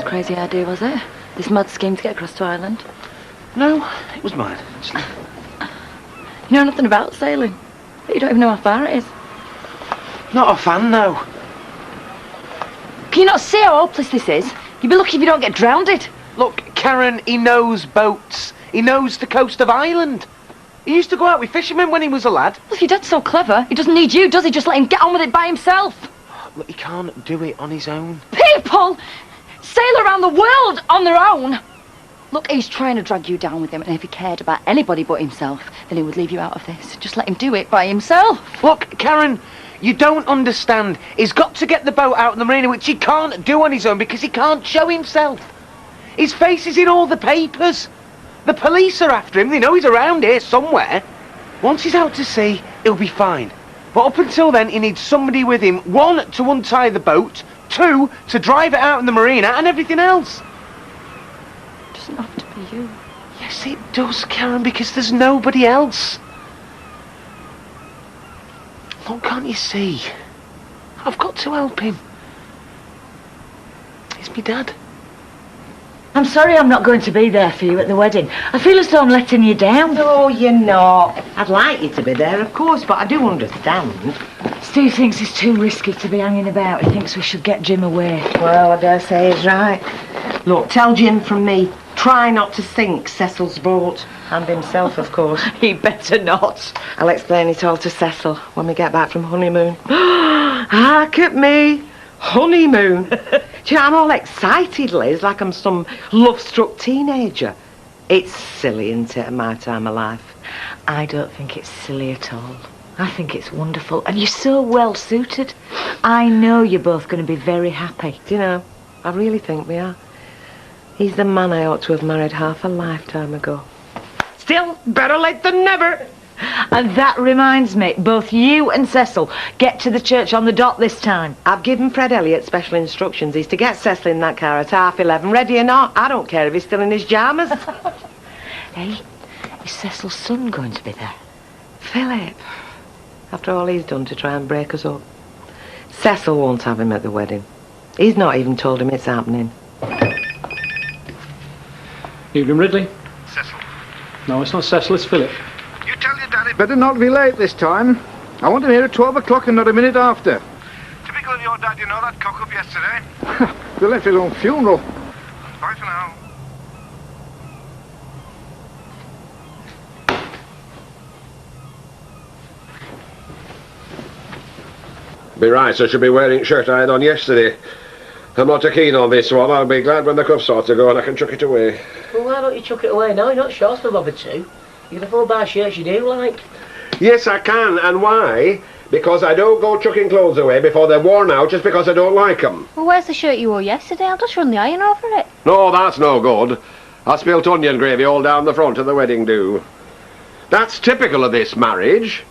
crazy idea, was it? This mad scheme to get across to Ireland? No, it was mine, actually. You know nothing about sailing. You don't even know how far it is. Not a fan, no. Can you not see how hopeless this is? You'd be lucky if you don't get drowned. Look, Karen, he knows boats. He knows the coast of Ireland. He used to go out with fishermen when he was a lad. Well, if your dad's so clever, he doesn't need you, does he? Just let him get on with it by himself. Look, he can't do it on his own. People sail around the world on their own. Look, he's trying to drag you down with him, and if he cared about anybody but himself, then he would leave you out of this. Just let him do it by himself. Look, Karen, you don't understand. He's got to get the boat out in the marina, which he can't do on his own because he can't show himself. His face is in all the papers. The police are after him. They know he's around here somewhere. Once he's out to sea, he'll be fine. But up until then, he needs somebody with him. 1, to untie the boat. 2, to drive it out in the marina, and everything else. It doesn't have to be you. Yes, it does, Karen, because there's nobody else. Look, can't you see? I've got to help him. He's my dad. I'm sorry I'm not going to be there for you at the wedding. I feel as though I'm letting you down. No, you're not. I'd like you to be there, of course, but I do understand. Steve thinks it's too risky to be hanging about. He thinks we should get Jim away. Well, I dare say he's right. Look, tell Jim from me, try not to sink Cecil's boat. And himself, of course. He better not. I'll explain it all to Cecil when we get back from honeymoon. Hark at me. Honeymoon. Do you know, I'm all excited, Liz, like I'm some love-struck teenager. It's silly, isn't it, at my time of life? I don't think it's silly at all. I think it's wonderful. And you're so well suited. I know you're both going to be very happy. Do you know, I really think we are. He's the man I ought to have married half a lifetime ago. Still, better late than never. And that reminds me, both you and Cecil get to the church on the dot this time. I've given Fred Elliott special instructions. He's to get Cecil in that car at 11:30. Ready or not, I don't care if he's still in his pyjamas. Hey, is Cecil's son going to be there? Philip. After all he's done to try and break us up. Cecil won't have him at the wedding. He's not even told him it's happening. Evening, Ridley. Cecil. No, it's not Cecil, it's Philip. You tell your daddy. Better not be late this time. I want him here at 12 o'clock and not a minute after. Typical of your dad, you know that cock up yesterday. They left his own funeral. Bye for now. Be right, I should be wearing shirt I had on yesterday. I'm not too keen on this one. I'll be glad when the cuffs start to go and I can chuck it away. Well, why don't you chuck it away now? You're not short for Robert too. You can afford buy shirts you do like. Yes, I can. And why? Because I don't go chucking clothes away before they're worn out just because I don't like them. Well, where's the shirt you wore yesterday? I'll just run the iron over it. No, that's no good. I spilt onion gravy all down the front of the wedding do. That's typical of this marriage.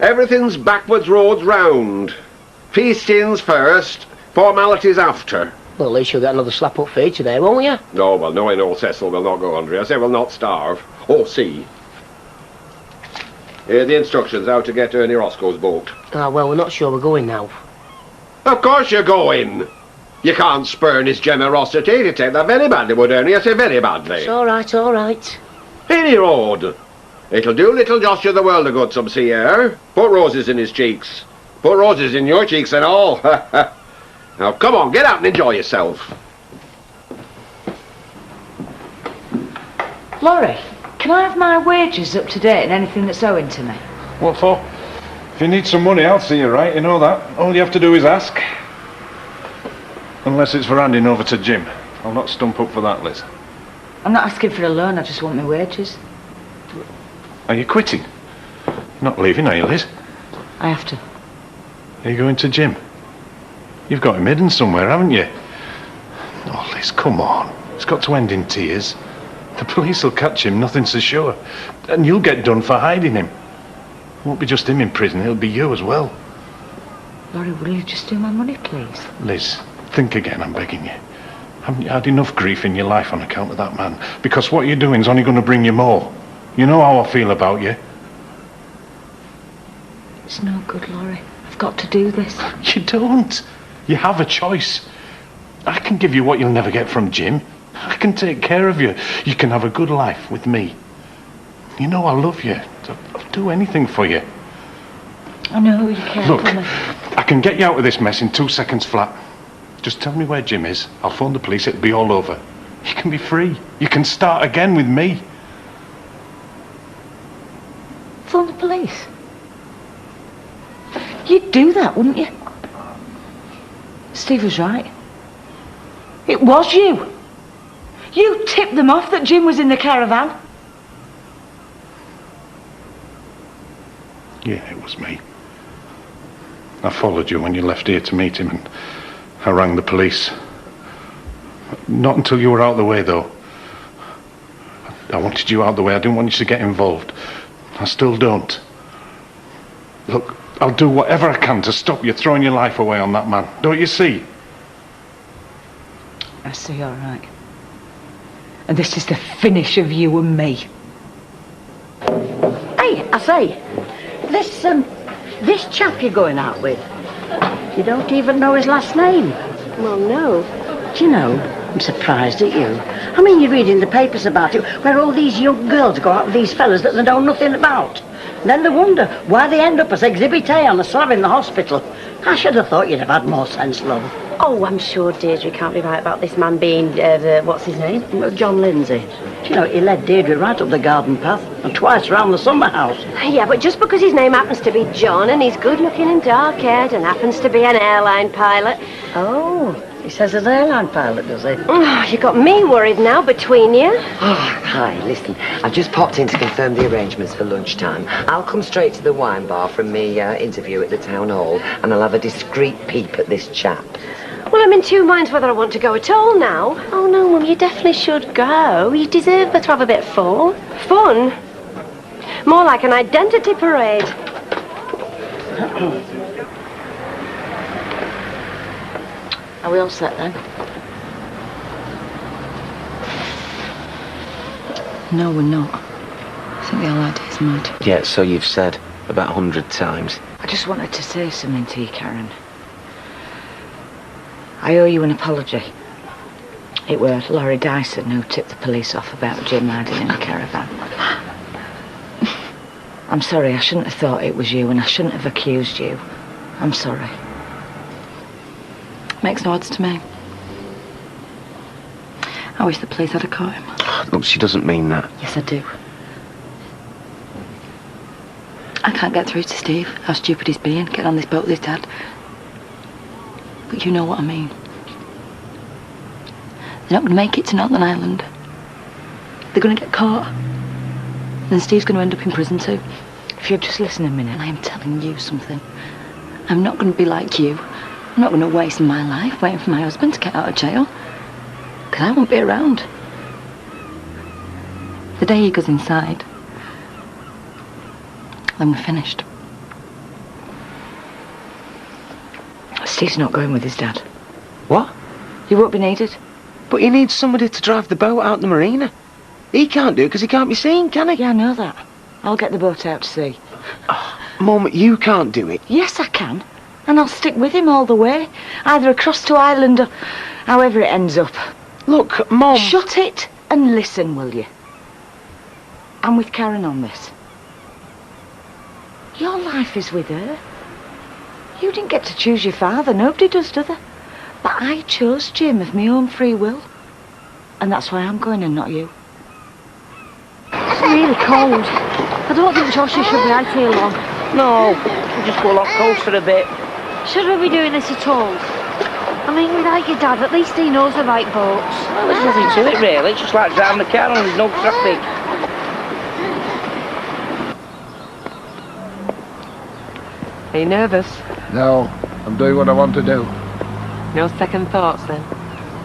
Everything's backwards roads round. Feastings first, formalities after. Well, at least you'll get another slap up feature there, won't you? No, well, knowing old Cecil will not go hungry. I say will not starve. Or see. Here are the instructions how to get Ernie Roscoe's boat. Ah, well, we're not sure we're going now. Of course you're going. You can't spurn his generosity. You take that very badly, would Ernie? I say very badly. It's all right, all right. Any road. It'll do little Joshua the world of good, some see here. Put roses in his cheeks. Put roses in your cheeks and all. Now, come on, get out and enjoy yourself. Laurie, can I have my wages up to date and anything that's owing to me? What for? If you need some money, I'll see you right, you know that. All you have to do is ask. Unless it's for handing over to Jim. I'll not stump up for that, Liz. I'm not asking for a loan, I just want my wages. Are you quitting? You're not leaving, are you, Liz? I have to. Are you going to Jim? You've got him hidden somewhere, haven't you? Oh, Liz, come on. It's got to end in tears. The police will catch him, nothing's so sure. And you'll get done for hiding him. It won't be just him in prison, it'll be you as well. Laurie, will you just do my money, please? Liz, think again, I'm begging you. Haven't you had enough grief in your life on account of that man? Because what you're doing's only going to bring you more. You know how I feel about you. It's no good, Laurie. I've got to do this. You don't. You have a choice. I can give you what you'll never get from Jim. I can take care of you. You can have a good life with me. You know I love you. I'll do anything for you. I know you care Look, for me. I can get you out of this mess in 2 seconds flat. Just tell me where Jim is. I'll phone the police. It'll be all over. You can be free. You can start again with me. Phone the police? You'd do that, wouldn't you? Steve was right. It was you. You tipped them off that Jim was in the caravan. Yeah, it was me. I followed you when you left here to meet him, and I rang the police. Not until you were out of the way, though. I wanted you out of the way. I didn't want you to get involved. I still don't. Look, I'll do whatever I can to stop you throwing your life away on that man. Don't you see? I see, all right. And this is the finish of you and me. Hey, I say, this chap you're going out with, you don't even know his last name. Well, no. Do you know, I'm surprised at you. I mean, you read in the papers about it, where all these young girls go out with these fellas that they know nothing about. And then they wonder why they end up as Exhibit A on a slab in the hospital. I should have thought you'd have had more sense, love. Oh, I'm sure Deirdre can't be right about this man being, what's his name? John Lindsay. Do you know, he led Deirdre right up the garden path and twice round the summer house. Yeah, but just because his name happens to be John and he's good-looking and dark-haired and happens to be an airline pilot... Oh, he says an airline pilot, does he? Oh, you got me worried now between you. Oh, hi, listen. I've just popped in to confirm the arrangements for lunchtime. I'll come straight to the wine bar from me interview at the town hall, and I'll have a discreet peep at this chap. Well, I'm in two minds whether I want to go at all now. Oh, no, Mum, you definitely should go. You deserve to have a bit of fun. Fun? More like an identity parade. Are we all set then? No, we're not. I think the whole idea's mad. Yeah, so you've said about 100 times. I just wanted to say something to you, Karen. I owe you an apology. It were Laurie Dyson who tipped the police off about Jim hiding in the caravan. I'm sorry, I shouldn't have thought it was you, and I shouldn't have accused you. I'm sorry. Makes no odds to me. I wish the police had caught him. Look, she doesn't mean that. Yes, I do. I can't get through to Steve, how stupid he's being, getting on this boat with his dad. But you know what I mean. They're not going to make it to Northern Ireland. They're going to get caught. And Steve's going to end up in prison too. If you'll just listen a minute. And I am telling you something. I'm not going to be like you. I'm not going to waste my life waiting for my husband to get out of jail. Because I won't be around. The day he goes inside, then we're finished. Steve's not going with his dad. What? He won't be needed. But he needs somebody to drive the boat out the marina. He can't do it because he can't be seen, can he? Yeah, I know that. I'll get the boat out to sea. Oh, Mum, you can't do it. Yes, I can. And I'll stick with him all the way. Either across to Ireland or however it ends up. Look, Mum... Shut it and listen, will you? I'm with Karen on this. Your life is with her. You didn't get to choose your father. Nobody does, do they? But I chose Jim of my own free will. And that's why I'm going and not you. It's really cold. I don't think Joshua should be out here long. No, we'll just go along coast for a bit. Should we be doing this at all? I mean, without your dad, at least he knows the right boats. Well, there's nothing to it, really. It's just like driving a car and there's no traffic. Are you nervous? No, I'm doing what I want to do. No second thoughts, then?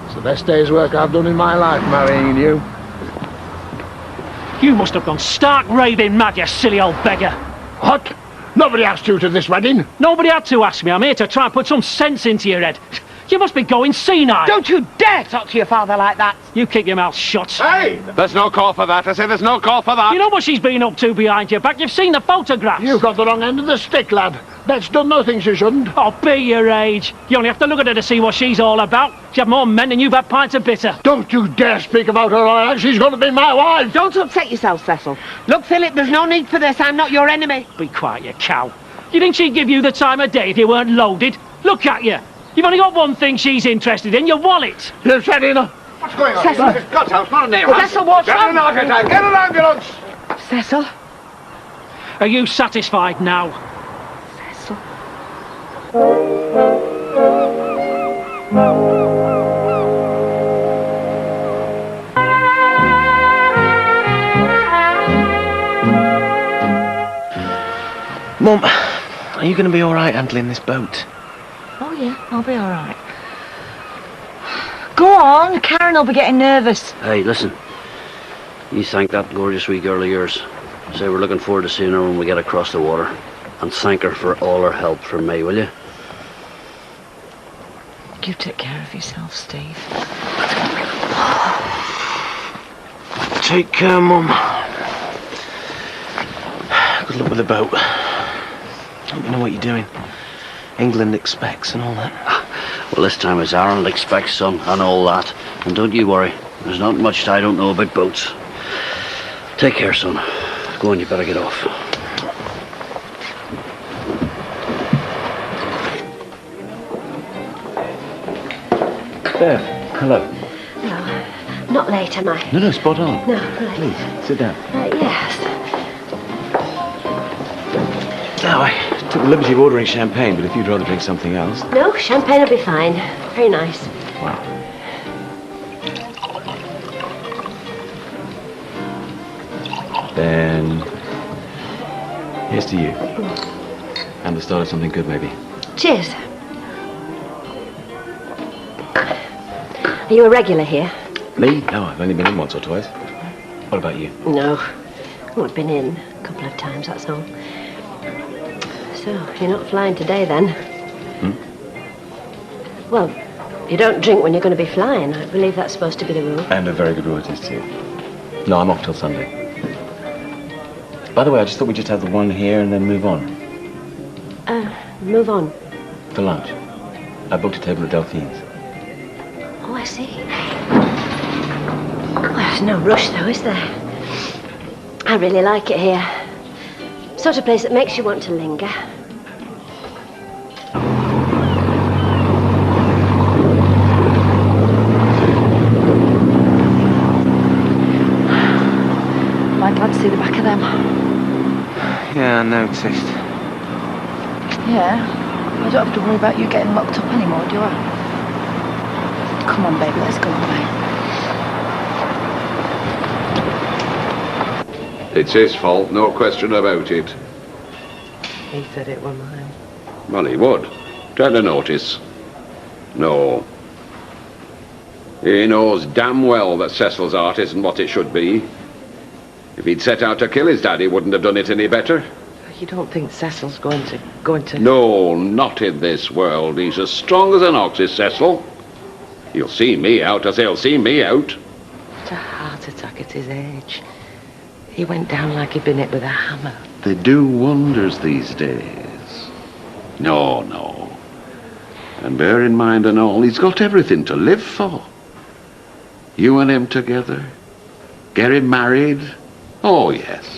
It's the best day's work I've done in my life, marrying you. You must have gone stark raving mad, you silly old beggar. What? Nobody asked you to this wedding. Nobody had to ask me. I'm here to try and put some sense into your head. You must be going senile. Don't you dare talk to your father like that! You keep your mouth shut. Hey! There's no call for that. I say there's no call for that. You know what she's been up to behind your back. You've seen the photographs. You've got the wrong end of the stick, lad. Bet's done nothing she shouldn't. Oh, be your age. You only have to look at her to see what she's all about. She had more men than you've had pints of bitter. Don't you dare speak about her like that. She's going to be my wife. Don't upset yourself, Cecil. Look, Philip, there's no need for this. I'm not your enemy. Be quiet, you cow. You think she'd give you the time of day if you weren't loaded? Look at you. You've only got one thing she's interested in, your wallet. You've said enough. What's going on? Cecil. It's God's house, not a neighbour. Cecil, what's Get wrong? an architect, get an ambulance. Cecil? Are you satisfied now? Cecil? Mum, are you going to be all right handling this boat? Oh, yeah, I'll be all right. Go on, Karen will be getting nervous. Hey, listen. You thank that gorgeous wee girl of yours. Say we're looking forward to seeing her when we get across the water. And thank her for all her help from me, will you? You take care of yourself, Steve. Take care, Mum. Good luck with the boat. Hope you know what you're doing. England expects and all that. Well, this time it's Ireland expects, son, and all that. And don't you worry. There's not much I don't know about boats. Take care, son. Go on, you better get off. Bev, hello. No, not late, am I? No, spot on. No, right. Please, sit down. Yes. Now, I took the liberty of ordering champagne, but if you'd rather drink something else... No, champagne will be fine. Very nice. Wow. Then... here's to you. And the start of something good, maybe. Cheers. Are you a regular here? Me? No, I've only been in once or twice. What about you? No. I've been in a couple of times, that's all. So, you're not flying today, then? Well, you don't drink when you're going to be flying. I believe that's supposed to be the rule. And a very good rule it is, too. No, I'm off till Sunday. By the way, I just thought we'd just have the one here and then move on. Move on. For lunch. I booked a table at Delphine's. Oh, I see. Well, there's no rush, though, is there? I really like it here. Sort of place that makes you want to linger. Am I glad to see the back of them? Yeah, I noticed. Yeah. I don't have to worry about you getting locked up anymore, do I? Come on, baby, let's go away. It's his fault, no question about it. He said it were mine. Well, he would. Try to notice. No. He knows damn well that Cecil's art isn't what it should be. If he'd set out to kill his dad, he wouldn't have done it any better. You don't think Cecil's going to... No, not in this world. He's as strong as an ox, is Cecil. He'll see me out as he'll see me out. It's a heart attack at his age. He went down like he'd been hit with a hammer. They do wonders these days. No, no. And bear in mind and all, he's got everything to live for. You and him together. Get him married. Oh, yes.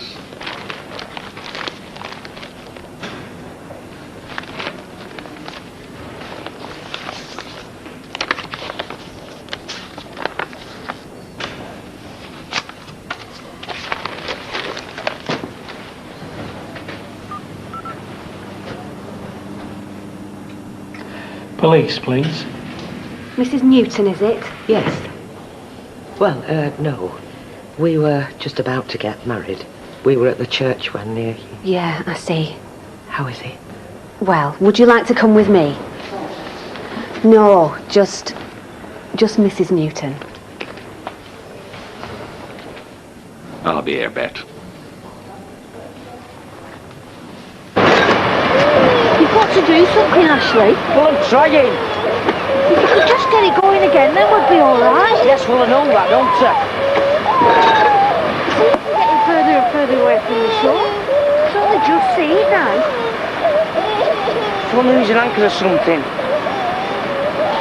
Police, please. Mrs. Newton, is it? Yes. Well, no. We were just about to get married. We were at the church when the... Yeah, I see. How is he? Well, would you like to come with me? No, just Mrs. Newton. I'll be here, Bet. You've got to do something, Ashley. Well, I'm trying. If you could just get it going again, then we'll be all right. Yes, well, I know that, don't I? See, we're getting further and further away from the shore. It's only just sea now. phone lose an anchor or something?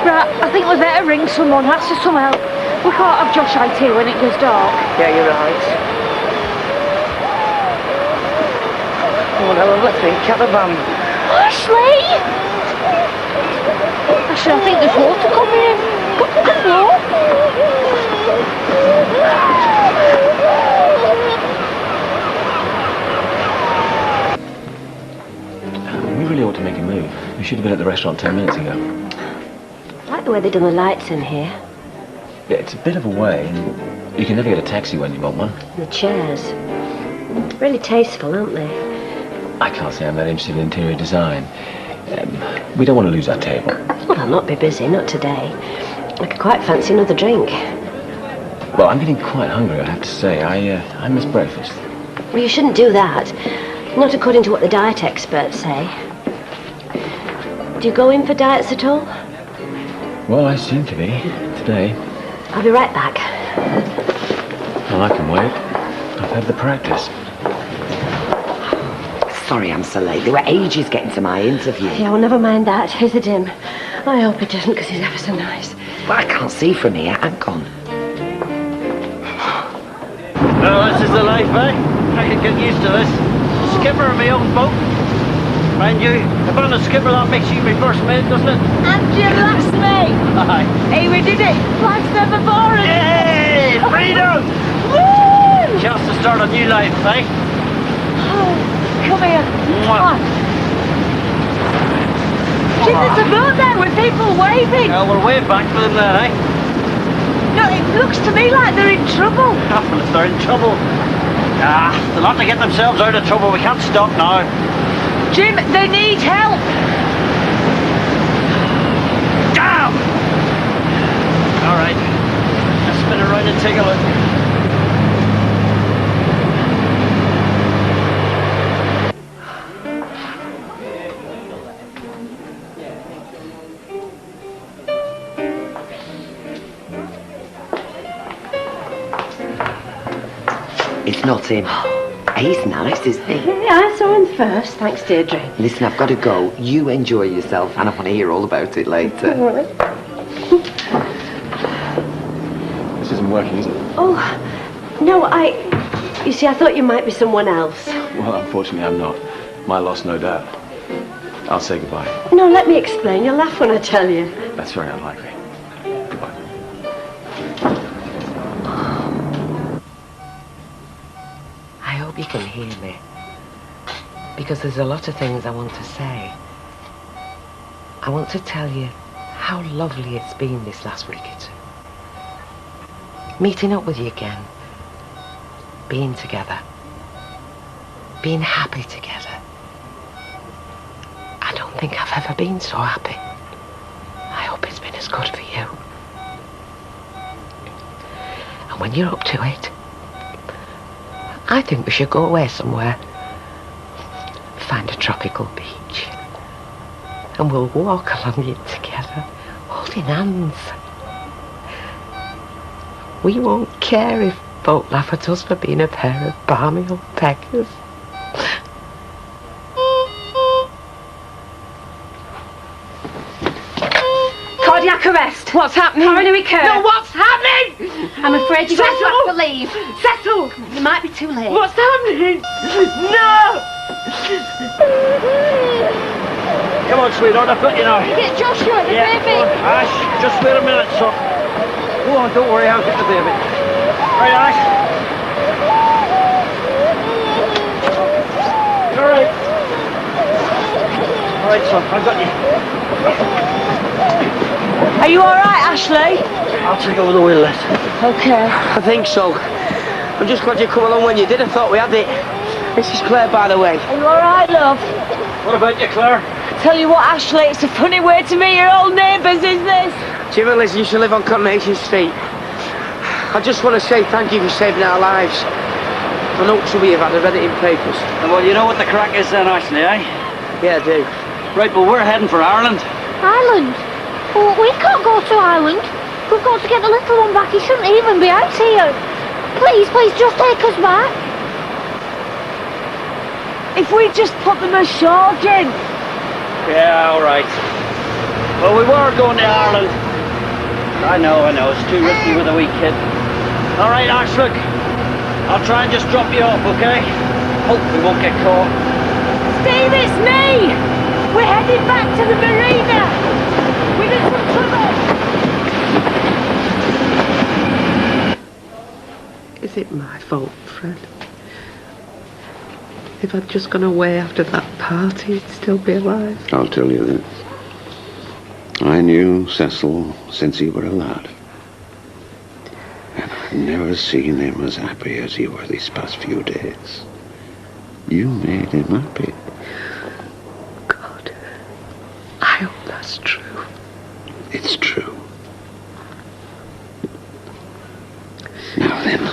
Right, I think we better ring someone, ask for some help. We can't have Josh IT when it goes dark. Yeah, you're right. Oh, no, I think caravan. Ashley! Ashley, I think there's water coming in. Go to the floor. We really ought to make a move. We should have been at the restaurant 10 minutes ago. I like the way they've done the lights in here. Yeah, it's a bit of a way, and you can never get a taxi when you want one. The chairs. Really tasteful, aren't they? I can't say I'm that interested in interior design. We don't want to lose our table. Well, I'll not be busy, not today. I could quite fancy another drink. Well, I'm getting quite hungry, I have to say. I miss breakfast. Well, you shouldn't do that. Not according to what the diet experts say. Do you go in for diets at all? Well, I seem to be, today. I'll be right back. Well, I can wait. I've had the practice. Sorry I'm so late. There were ages getting to my interview. Yeah, well, never mind that. Here's a dim. I hope he doesn't, because he's ever so nice. But I can't see from here. Hang on. Well, this is the life, eh? I can get used to this. Skipper of my own boat. Mind you, if I'm the skipper, that makes you my first mate, doesn't it? And your last mate. Aye. Hey, we did it. Life's never boring. Hey, freedom! Woo! Chance to start a new life, eh? Oh, come here. Mwah. Jim, there's a boat there with people waving. Well, we're way back for them there, eh? No, it looks to me like they're in trouble. Well, if they're in trouble. Ah, they'll have to get themselves out of trouble. We can't stop now. Jim, they need help. Damn! All right. Let's spin around and take a look. It's not him. He's nice, isn't he? Yeah, I saw him first. Thanks, Deirdre. Listen, I've got to go. You enjoy yourself, and I want to hear all about it later. All right. This isn't working, is it? Oh, no, You see, I thought you might be someone else. Well, unfortunately, I'm not. My loss, no doubt. I'll say goodbye. No, let me explain. You'll laugh when I tell you. That's very unlikely. Goodbye. I hope you can hear me. Because there's a lot of things I want to say. I want to tell you how lovely it's been this last week or two. Meeting up with you again. Being together. Being happy together. I don't think I've ever been so happy. I hope it's been as good for you. And when you're up to it, I think we should go away somewhere. Find a tropical beach. And we'll walk along it together, holding hands. We won't care if folk laugh at us for being a pair of balmy old peckers. Cardiac arrest. What's happening? Coronary curve. No, what's happening? I'm afraid you're going to have to leave. Cecil! It might be too late. What's happening? No! Come on, sweetheart, I've got you now. Get Joshua, the Yeah, baby. go on. Ash, just wait a minute, son. Go on, don't worry, I'll get the baby. Right, Ash. All right. All right, son, I've got you. Are you all right, Ashley? I'll take over the wheel, Les. Okay. I think so. I'm just glad you come along when you did. I thought we had it. This is Claire, by the way. Are you all right, love? What about you, Claire? Tell you what, Ashley, it's a funny way to meet your old neighbours, is this? Jim and Liz used to live on Coronation Street. I just want to say thank you for saving our lives. I know some of you have had, I read it in papers. Well, you know what the crack is then, Ashley, eh? Yeah, I do. Right, well, we're heading for Ireland. Ireland? Well, we can't go to Ireland. We've got to get the little one back. He shouldn't even be out here. Please, please, just take us back. If we just put them ashore, Jim. Yeah, all right. Well, we were going to Ireland. I know. It's too risky with a wee kid. All right, Ash, look. I'll try and just drop you off, okay? Hope we won't get caught. Steve, it's me! We're heading back to the marina! We're in some trouble! Is it my fault, Fred? If I'd just gone away after that party, he'd still be alive. I'll tell you this. I knew Cecil since he were a lad. And I've never seen him as happy as he were these past few days. You made him happy. God, I hope that's true. It's true. Now then.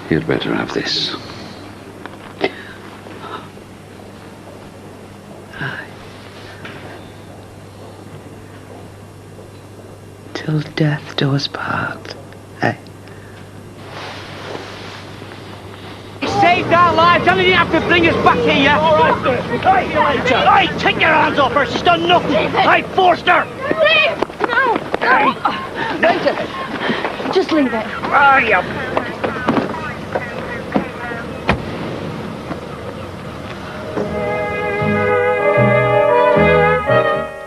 You'd better have this. Till death do us part, eh? He saved our lives, and he didn't have to bring us back here. All right, see you later. Hey, take your hands off her. She's done nothing. I forced her. No! Just leave it. Hurry up.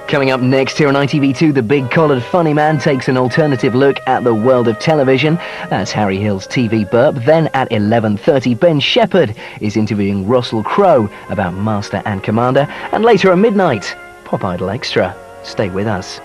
Coming up next here on ITV2, the big collared funny man takes an alternative look at the world of television. That's Harry Hill's TV burp. Then at 11:30, Ben Shepherd is interviewing Russell Crowe about Master and Commander. And later at midnight, Pop Idol Extra. Stay with us.